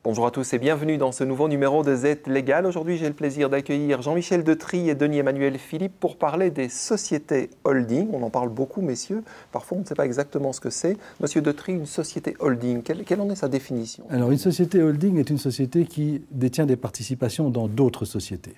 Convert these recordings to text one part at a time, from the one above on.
Bonjour à tous et bienvenue dans ce nouveau numéro de Z Légal. Aujourd'hui, j'ai le plaisir d'accueillir Jean-Michel Detry et Denis-Emmanuel Philippe pour parler des sociétés holding. On en parle beaucoup, messieurs. Parfois, on ne sait pas exactement ce que c'est. Monsieur Detry, une société holding, quelle en est sa définition? Alors, une société holding est une société qui détient des participations dans d'autres sociétés.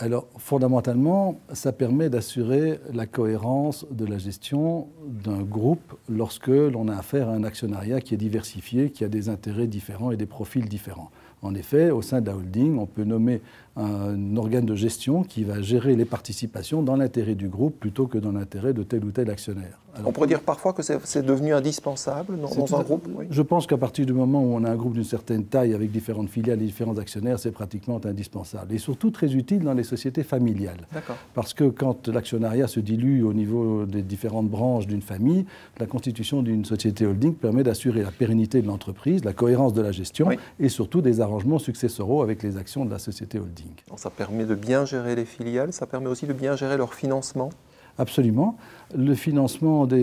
Alors, fondamentalement, ça permet d'assurer la cohérence de la gestion d'un groupe lorsque l'on a affaire à un actionnariat qui est diversifié, qui a des intérêts différents et des profils différents. En effet, au sein de la holding, on peut nommer un organe de gestion qui va gérer les participations dans l'intérêt du groupe plutôt que dans l'intérêt de tel ou tel actionnaire. Alors, on pourrait dire parfois que c'est devenu indispensable dans un groupe, oui. Je pense qu'à partir du moment où on a un groupe d'une certaine taille avec différentes filiales et différents actionnaires, c'est pratiquement indispensable. Et surtout très utile dans les sociétés familiales. Parce que quand l'actionnariat se dilue au niveau des différentes branches d'une famille, la constitution d'une société holding permet d'assurer la pérennité de l'entreprise, la cohérence de la gestion et surtout des arrangements successoraux avec les actions de la société holding. Donc, ça permet de bien gérer les filiales, ça permet aussi de bien gérer leur financement. Absolument. Le financement d'un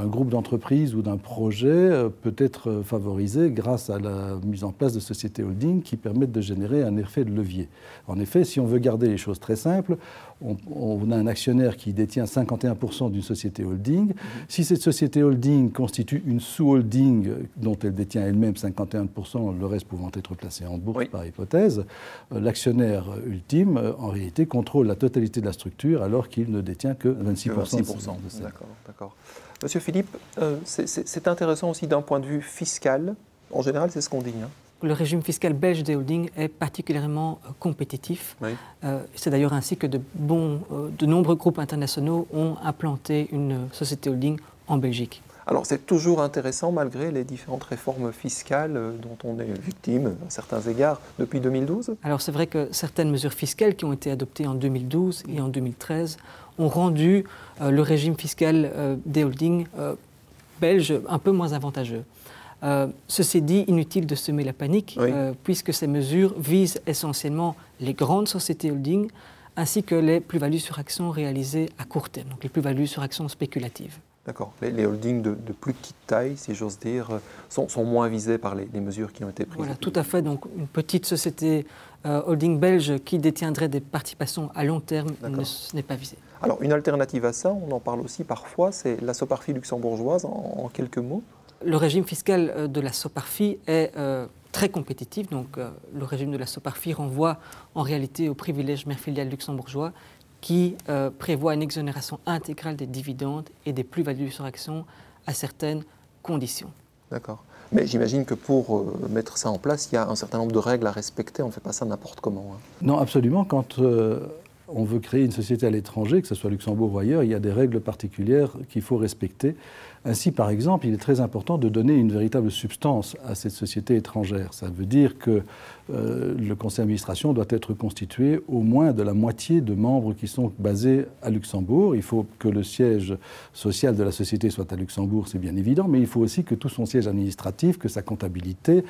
groupe d'entreprises ou d'un projet peut être favorisé grâce à la mise en place de sociétés holding qui permettent de générer un effet de levier. En effet, si on veut garder les choses très simples, on a un actionnaire qui détient 51% d'une société holding. Si cette société holding constitue une sous-holding dont elle détient elle-même 51%, le reste pouvant être placé en bourse par hypothèse, l'actionnaire ultime, en réalité, contrôle la totalité de la structure alors qu'il ne détient que 26% de ça. D'accord. Monsieur Philippe, c'est intéressant aussi d'un point de vue fiscal. En général, c'est ce qu'on dit. Le régime fiscal belge des holdings est particulièrement compétitif. C'est d'ailleurs ainsi que de nombreux groupes internationaux ont implanté une société holding en Belgique. Alors c'est toujours intéressant malgré les différentes réformes fiscales dont on est victime à certains égards depuis 2012. Alors c'est vrai que certaines mesures fiscales qui ont été adoptées en 2012 et en 2013 ont rendu le régime fiscal des holdings belges un peu moins avantageux. Ceci dit, inutile de semer la panique puisque ces mesures visent essentiellement les grandes sociétés holding ainsi que les plus-values sur actions réalisées à court terme, donc les plus-values sur actions spéculatives. D'accord. Les holdings de plus petite taille, si j'ose dire, sont moins visés par les mesures qui ont été prises. Voilà, tout à fait. Donc, une petite société holding belge qui détiendrait des participations à long terme, ce n'est pas visé. Alors, une alternative à ça, on en parle aussi parfois, c'est la SOPARFI luxembourgeoise, en quelques mots. Le régime fiscal de la SOPARFI est très compétitif. Donc, le régime de la SOPARFI renvoie en réalité au privilège mère filiale luxembourgeois qui prévoit une exonération intégrale des dividendes et des plus-values sur actions à certaines conditions. D'accord. Mais j'imagine que pour mettre ça en place, il y a un certain nombre de règles à respecter. On ne fait pas ça n'importe comment. Non, absolument. Quand on veut créer une société à l'étranger, que ce soit Luxembourg ou ailleurs, il y a des règles particulières qu'il faut respecter. Ainsi, par exemple, il est très important de donner une véritable substance à cette société étrangère. Ça veut dire que le conseil d'administration doit être constitué au moins de la moitié de membres qui sont basés à Luxembourg. Il faut que le siège social de la société soit à Luxembourg, c'est bien évident, mais il faut aussi que tout son siège administratif, que sa comptabilité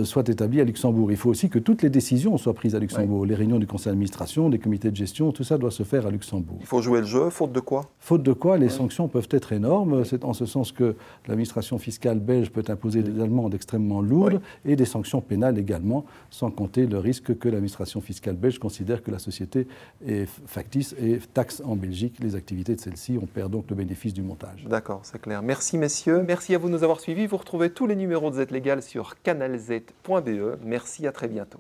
soit établie à Luxembourg. Il faut aussi que toutes les décisions soient prises à Luxembourg. Les réunions du conseil d'administration, des comités de gestion, tout ça doit se faire à Luxembourg. Il faut jouer le jeu, faute de quoi? Faute de quoi, les sanctions peuvent être énormes. C'est en ce sens que l'administration fiscale belge peut imposer des amendes extrêmement lourdes et des sanctions pénales également, sans compter le risque que l'administration fiscale belge considère que la société est factice et taxe en Belgique les activités de celle-ci. On perd donc le bénéfice du montage. D'accord, c'est clair. Merci messieurs. Merci à vous de nous avoir suivis. Vous retrouvez tous les numéros de Z Légal sur canalz.be. Merci, à très bientôt.